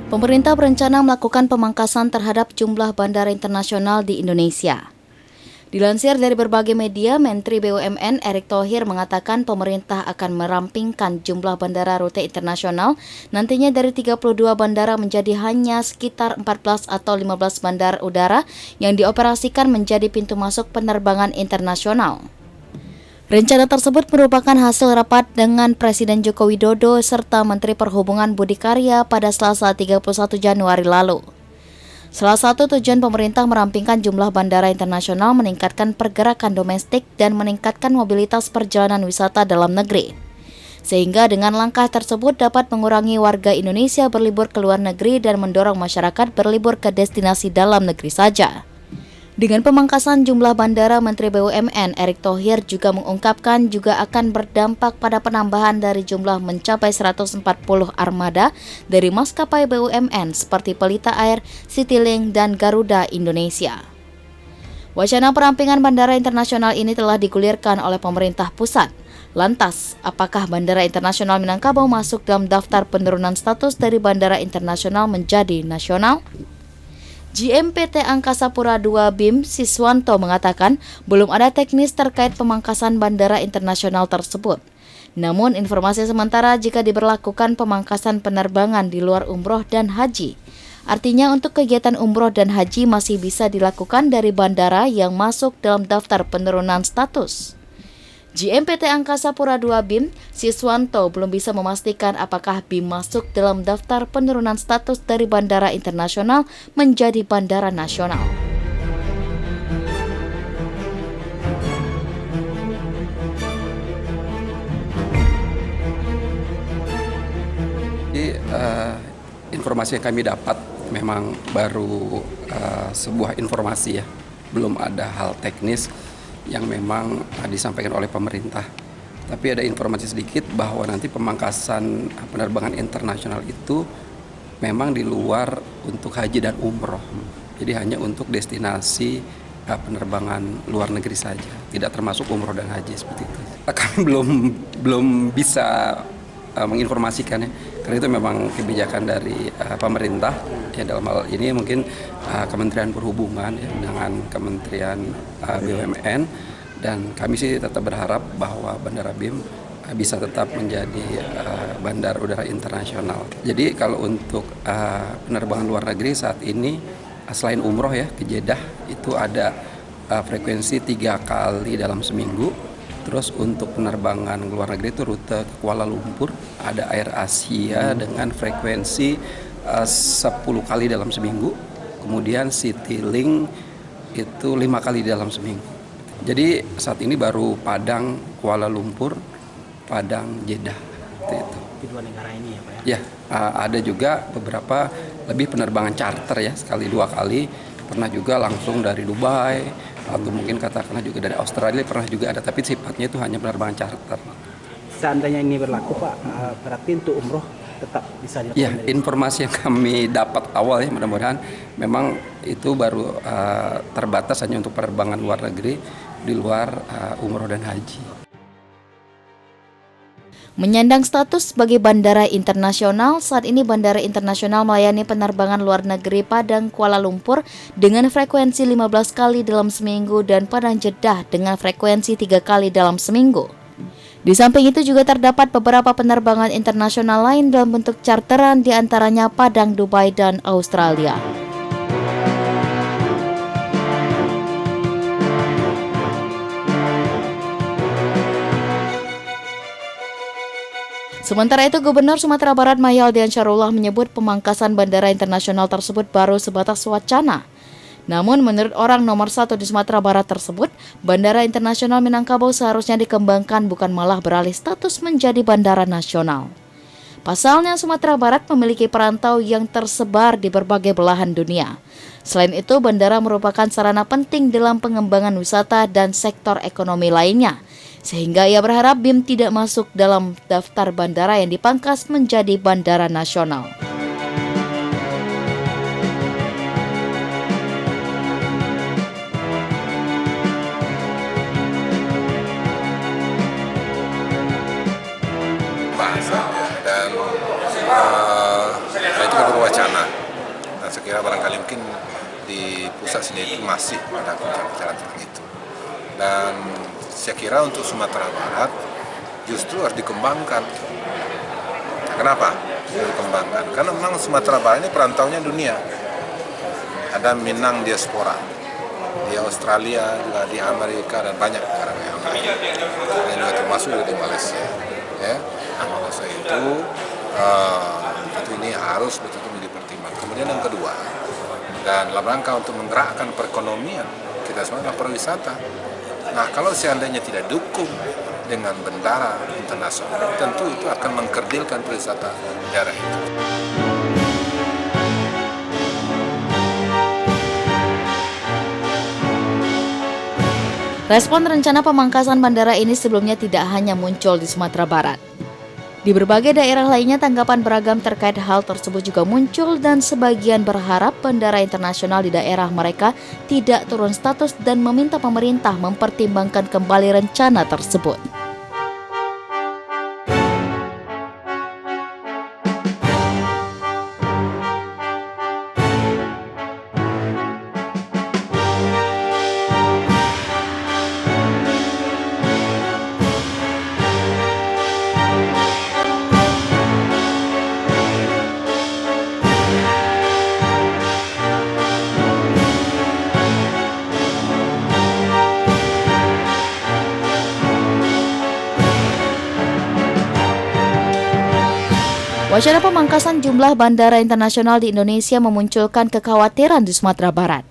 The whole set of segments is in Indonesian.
Pemerintah berencana melakukan pemangkasan terhadap jumlah bandara internasional di Indonesia. Dilansir dari berbagai media, Menteri BUMN Erick Thohir mengatakan pemerintah akan merampingkan jumlah bandara rute internasional nantinya dari 32 bandara menjadi hanya sekitar 14 atau 15 bandara udara yang dioperasikan menjadi pintu masuk penerbangan internasional. Rencana tersebut merupakan hasil rapat dengan Presiden Joko Widodo serta Menteri Perhubungan Budi Karya pada Selasa 31 Januari lalu. Salah satu tujuan pemerintah merampingkan jumlah bandara internasional meningkatkan pergerakan domestik dan meningkatkan mobilitas perjalanan wisata dalam negeri. Sehingga dengan langkah tersebut dapat mengurangi warga Indonesia berlibur ke luar negeri dan mendorong masyarakat berlibur ke destinasi dalam negeri saja. Dengan pemangkasan jumlah bandara, Menteri BUMN Erick Thohir juga mengungkapkan juga akan berdampak pada penambahan dari jumlah mencapai 140 armada dari maskapai BUMN seperti Pelita Air, Citylink, dan Garuda Indonesia. Wacana perampingan bandara internasional ini telah digulirkan oleh pemerintah pusat. Lantas, apakah Bandara Internasional Minangkabau masuk dalam daftar penurunan status dari bandara internasional menjadi nasional? GM PT Angkasa Pura II BIM Siswanto mengatakan belum ada teknis terkait pemangkasan bandara internasional tersebut. Namun informasi sementara jika diberlakukan pemangkasan penerbangan di luar umroh dan haji. Artinya untuk kegiatan umroh dan haji masih bisa dilakukan dari bandara yang masuk dalam daftar penurunan status. GM PT Angkasa Pura II BIM Siswanto belum bisa memastikan apakah BIM masuk dalam daftar penurunan status dari bandara internasional menjadi bandara nasional. Informasi yang kami dapat memang baru sebuah informasi ya, belum ada hal teknis yang memang disampaikan oleh pemerintah. Tapi ada informasi sedikit bahwa nanti pemangkasan penerbangan internasional itu memang di luar untuk haji dan umroh. Jadi hanya untuk destinasi penerbangan luar negeri saja, tidak termasuk umroh dan haji seperti itu. Kami belum bisa menginformasikan ya, karena itu memang kebijakan dari pemerintah ya, dalam hal ini mungkin Kementerian Perhubungan ya, dengan Kementerian BUMN, dan kami sih tetap berharap bahwa Bandara BIM bisa tetap menjadi bandara udara internasional. Jadi kalau untuk penerbangan luar negeri saat ini selain umroh ya ke Jeddah itu ada frekuensi 3 kali dalam seminggu. Terus untuk penerbangan ke luar negeri itu rute ke Kuala Lumpur ada Air Asia dengan frekuensi 10 kali dalam seminggu. Kemudian Citylink itu 5 kali dalam seminggu. Jadi saat ini baru Padang, Kuala Lumpur, Padang, Jeddah. Itu. Kedua negara ini ya Pak ya? Ya, ada juga beberapa lebih penerbangan charter ya, sekali 2 kali. Pernah juga langsung dari Dubai, atau mungkin katakanlah juga dari Australia pernah juga ada, tapi sifatnya itu hanya penerbangan charter. Seandainya ini berlaku Pak, berarti untuk umroh tetap bisa dilakukan? Ya, informasi yang kami dapat awal ya, mudah-mudahan memang itu baru terbatas hanya untuk penerbangan luar negeri di luar umroh dan haji. Menyandang status sebagai bandara internasional, saat ini Bandara Internasional melayani penerbangan luar negeri Padang Kuala Lumpur dengan frekuensi 15 kali dalam seminggu dan Padang Jeddah dengan frekuensi 3 kali dalam seminggu. Di samping itu juga terdapat beberapa penerbangan internasional lain dalam bentuk charteran, diantaranya Padang, Dubai, dan Australia. Sementara itu, Gubernur Sumatera Barat Mahyaldi Ansarullah menyebut pemangkasan bandara internasional tersebut baru sebatas wacana. Namun menurut orang nomor 1 di Sumatera Barat tersebut, Bandara Internasional Minangkabau seharusnya dikembangkan bukan malah beralih status menjadi bandara nasional. Pasalnya, Sumatera Barat memiliki perantau yang tersebar di berbagai belahan dunia. Selain itu, bandara merupakan sarana penting dalam pengembangan wisata dan sektor ekonomi lainnya. Sehingga ia berharap BIM tidak masuk dalam daftar bandara yang dipangkas menjadi bandara nasional. Dan itu kan berwacana. kira barangkali mungkin di pusat sendiri masih ada bicara tentang itu. Dan saya kira untuk Sumatera Barat justru harus dikembangkan. Kenapa? Dikembangkan. Karena memang Sumatera Barat ini perantaunya dunia. Ada Minang diaspora di Australia, juga di Amerika, dan banyak negara yang lain. Dan juga termasuk di Malaysia. Ya, maksud itu ini harus betul-betul dipertimbangkan. Kemudian yang kedua, dan dalam rangka untuk menggerakkan perekonomian kita semua adalah pariwisata. Nah, kalau seandainya tidak dukung dengan bandara internasional, tentu itu akan mengkerdilkan pariwisata daerah itu. Respon rencana pemangkasan bandara ini sebelumnya tidak hanya muncul di Sumatera Barat. Di berbagai daerah lainnya tanggapan beragam terkait hal tersebut juga muncul dan sebagian berharap bandara internasional di daerah mereka tidak turun status dan meminta pemerintah mempertimbangkan kembali rencana tersebut. Wacana pemangkasan jumlah bandara internasional di Indonesia memunculkan kekhawatiran di Sumatera Barat.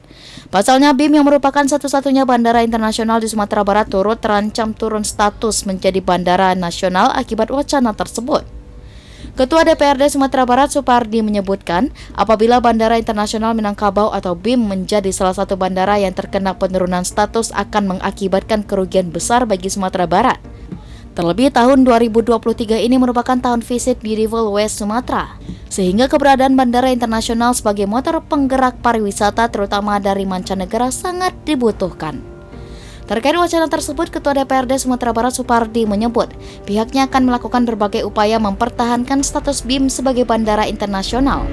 Pasalnya BIM yang merupakan satu-satunya bandara internasional di Sumatera Barat turut terancam turun status menjadi bandara nasional akibat wacana tersebut. Ketua DPRD Sumatera Barat Supardi menyebutkan apabila Bandara Internasional Minangkabau atau BIM menjadi salah satu bandara yang terkena penurunan status akan mengakibatkan kerugian besar bagi Sumatera Barat. Terlebih tahun 2023 ini merupakan tahun Visit Beautiful West Sumatra, sehingga keberadaan bandara internasional sebagai motor penggerak pariwisata terutama dari mancanegara sangat dibutuhkan. Terkait wacana tersebut, Ketua DPRD Sumatera Barat Supardi menyebut pihaknya akan melakukan berbagai upaya mempertahankan status BIM sebagai bandara internasional.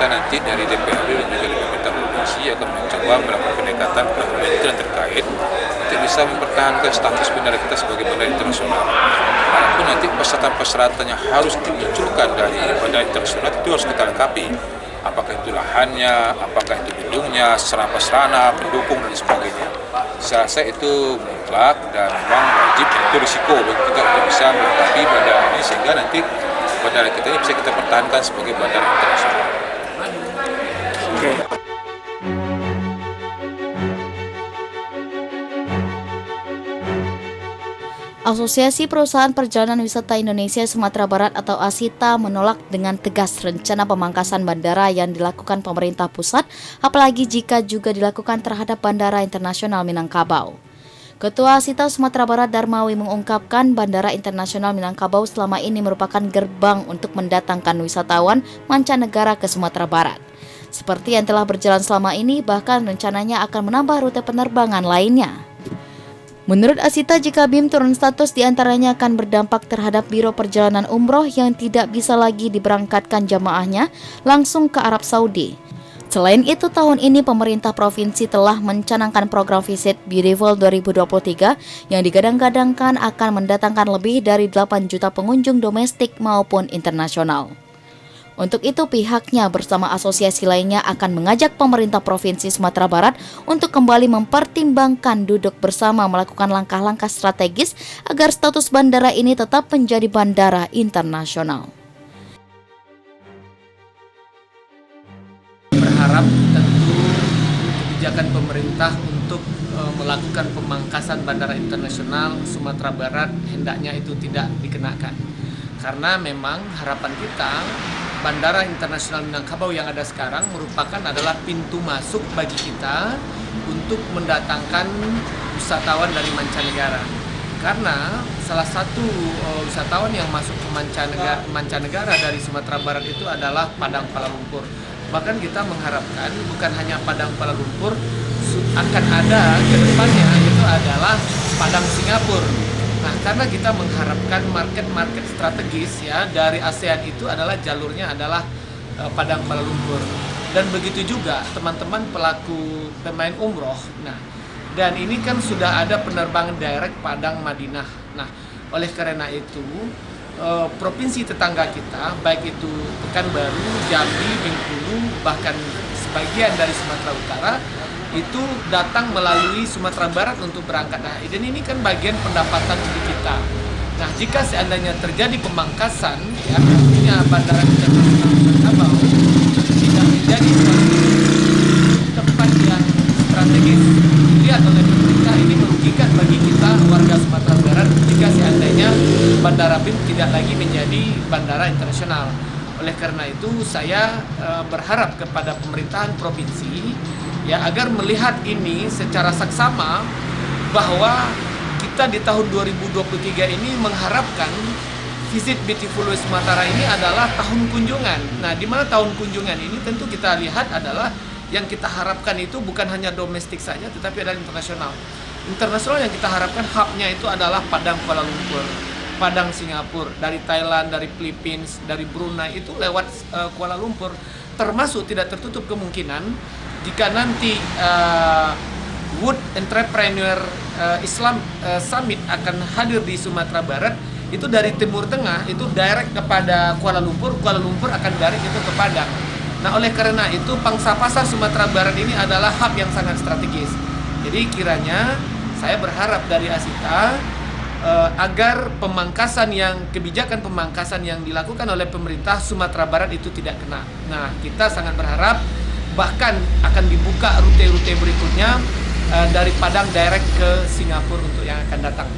Nanti dari DPRD dan juga dari pemerintah provinsi akan mencoba melakukan pendekatan kepada kementerian terkait untuk bisa mempertahankan status bandara kita sebagai bandara internasional. Walaupun nanti persyaratan-persyaratan yang harus dimunculkan dari bandara internasional itu harus kita lengkapi. Apakah itu lahannya, apakah itu gedungnya, sarana, pendukung dan sebagainya. Saya rasa itu mutlak dan memang wajib, itu risiko bagi kita untuk bisa melengkapi bandara ini sehingga nanti bandara kita ini bisa kita pertahankan sebagai bandara internasional. Asosiasi Perusahaan Perjalanan Wisata Indonesia Sumatera Barat atau ASITA menolak dengan tegas rencana pemangkasan bandara yang dilakukan pemerintah pusat, apalagi jika juga dilakukan terhadap Bandara Internasional Minangkabau. Ketua ASITA Sumatera Barat Darmawi mengungkapkan Bandara Internasional Minangkabau selama ini merupakan gerbang untuk mendatangkan wisatawan mancanegara ke Sumatera Barat. Seperti yang telah berjalan selama ini, bahkan rencananya akan menambah rute penerbangan lainnya. Menurut ASITA, jika BIM turun status diantaranya akan berdampak terhadap Biro Perjalanan Umroh yang tidak bisa lagi diberangkatkan jamaahnya langsung ke Arab Saudi. Selain itu, tahun ini pemerintah provinsi telah mencanangkan program Visit Beautiful 2023 yang digadang-gadangkan akan mendatangkan lebih dari 8 juta pengunjung domestik maupun internasional. Untuk itu pihaknya bersama asosiasi lainnya akan mengajak pemerintah Provinsi Sumatera Barat untuk kembali mempertimbangkan duduk bersama melakukan langkah-langkah strategis agar status bandara ini tetap menjadi bandara internasional. Berharap tentu kebijakan pemerintah untuk melakukan pemangkasan bandara internasional Sumatera Barat hendaknya itu tidak dikenakan. Karena memang harapan kita Bandara Internasional Minangkabau yang ada sekarang merupakan adalah pintu masuk bagi kita untuk mendatangkan wisatawan dari mancanegara. Karena salah satu wisatawan yang masuk ke mancanegara dari Sumatera Barat itu adalah Padang Kuala Lumpur. Bahkan kita mengharapkan bukan hanya Padang Kuala Lumpur, akan ada ke depannya itu adalah Padang Singapura. Nah, karena kita mengharapkan market-market strategis ya dari ASEAN itu adalah jalurnya adalah Padang Kuala Lumpur. Dan begitu juga teman-teman pelaku pemain umroh. Nah, dan ini kan sudah ada penerbangan direct Padang Madinah. Nah, oleh karena itu provinsi tetangga kita, baik itu Pekanbaru, Jambi, Bengkulu, bahkan sebagian dari Sumatera Utara, itu datang melalui Sumatera Barat untuk berangkat. Nah, dan ini kan bagian pendapatan bagi kita. Nah, jika seandainya terjadi pemangkasan, ya artinya Bandara Internasional Minangkabau tidak menjadi suatu tempat yang strategis dilihat oleh pemerintah, ini merugikan bagi kita warga Sumatera Barat jika seandainya Bandara BIM tidak lagi menjadi bandara internasional. Oleh karena itu saya berharap kepada pemerintahan provinsi ya agar melihat ini secara saksama bahwa kita di tahun 2023 ini mengharapkan Visit Beautiful Sumatera ini adalah tahun kunjungan. Nah, di mana tahun kunjungan ini tentu kita lihat adalah yang kita harapkan itu bukan hanya domestik saja tetapi adalah internasional. Internasional yang kita harapkan hubnya itu adalah Padang Kuala Lumpur, Padang Singapura, dari Thailand, dari Filipina, dari Brunei itu lewat Kuala Lumpur. Termasuk tidak tertutup kemungkinan jika nanti World Entrepreneur Islam Summit akan hadir di Sumatera Barat, itu dari Timur Tengah itu direct kepada Kuala Lumpur akan direct itu ke Padang. Nah, oleh karena itu pangsa pasar Sumatera Barat ini adalah hub yang sangat strategis. Jadi kiranya saya berharap dari Asita agar kebijakan pemangkasan yang dilakukan oleh pemerintah Sumatera Barat itu tidak kena. Nah, kita sangat berharap bahkan akan dibuka rute-rute berikutnya dari Padang direct ke Singapura untuk yang akan datang.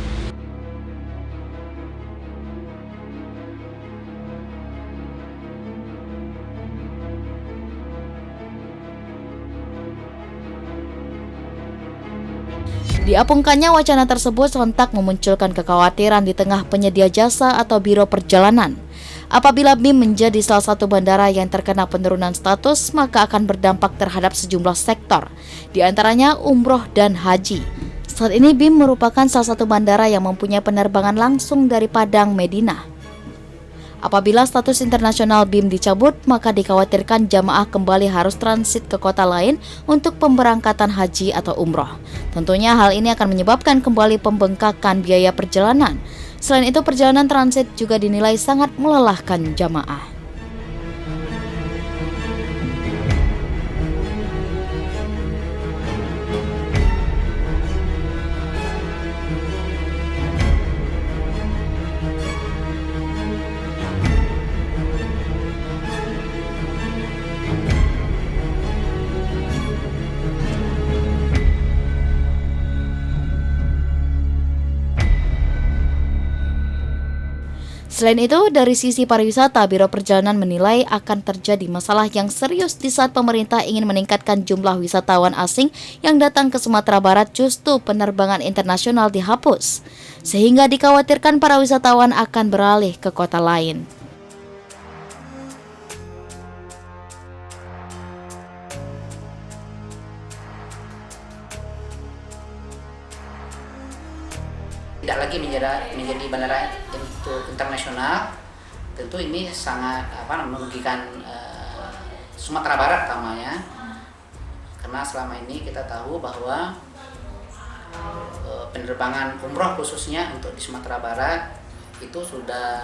Diapungkannya wacana tersebut sontak memunculkan kekhawatiran di tengah penyedia jasa atau biro perjalanan. Apabila BIM menjadi salah satu bandara yang terkena penurunan status, maka akan berdampak terhadap sejumlah sektor, di antaranya umroh dan haji. Saat ini BIM merupakan salah satu bandara yang mempunyai penerbangan langsung dari Padang Madinah. Apabila status internasional BIM dicabut, maka dikhawatirkan jamaah kembali harus transit ke kota lain untuk pemberangkatan haji atau umroh. Tentunya hal ini akan menyebabkan kembali pembengkakan biaya perjalanan. Selain itu, perjalanan transit juga dinilai sangat melelahkan jamaah. Selain itu, dari sisi pariwisata, Biro Perjalanan menilai akan terjadi masalah yang serius di saat pemerintah ingin meningkatkan jumlah wisatawan asing yang datang ke Sumatera Barat, justru penerbangan internasional dihapus, sehingga dikhawatirkan para wisatawan akan beralih ke kota lain. Tidak lagi menjadi bandara untuk internasional, tentu ini sangat merugikan Sumatera Barat utamanya, karena selama ini kita tahu bahwa penerbangan umroh khususnya untuk di Sumatera Barat itu sudah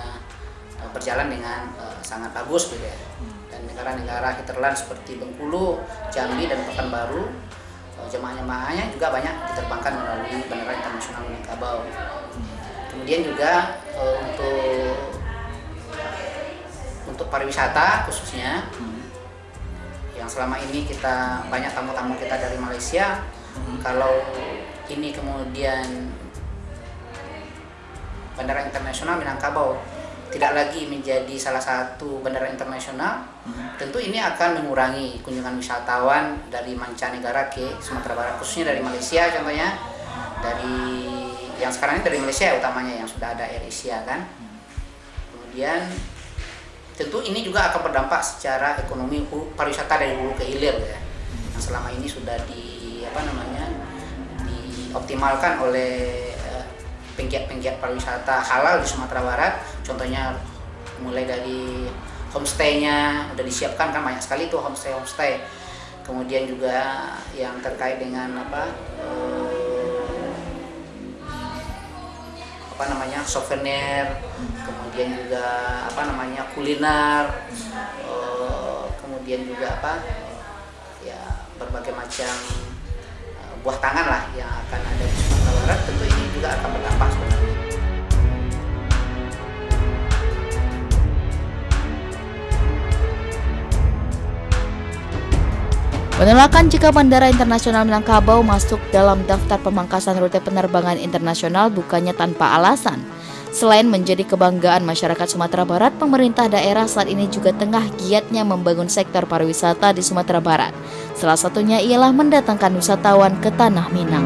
berjalan dengan sangat bagus gitu ya. Dan negara-negara hinterland seperti Bengkulu, Jambi dan Pekanbaru, jemaah-jemaahnya juga banyak diterbangkan melalui Bandara Internasional Minangkabau. Kemudian juga untuk pariwisata khususnya, yang selama ini kita banyak tamu-tamu kita dari Malaysia, kalau ini kemudian Bandara Internasional Minangkabau tidak lagi menjadi salah satu bandara internasional, tentu ini akan mengurangi kunjungan wisatawan dari mancanegara ke Sumatera Barat, khususnya dari Malaysia contohnya, dari yang sekarang ini dari Malaysia utamanya yang sudah ada Air Asia kan. Kemudian tentu ini juga akan berdampak secara ekonomi pariwisata dari hulu ke hilir ya, yang selama ini sudah dioptimalkan oleh penggiat-penggiat pariwisata halal di Sumatera Barat. Contohnya mulai dari homestay-nya udah disiapkan kan, banyak sekali tuh homestay. Kemudian juga yang terkait dengan souvenir, kemudian juga kuliner, kemudian juga berbagai macam buah tangan lah yang akan ada di Sumatera Barat. Tentu ini juga akan berdampak sebenarnya. Penolakan jika Bandara Internasional Minangkabau masuk dalam daftar pemangkasan rute penerbangan internasional bukannya tanpa alasan. Selain menjadi kebanggaan masyarakat Sumatera Barat, pemerintah daerah saat ini juga tengah giatnya membangun sektor pariwisata di Sumatera Barat. Salah satunya ialah mendatangkan wisatawan ke Tanah Minang.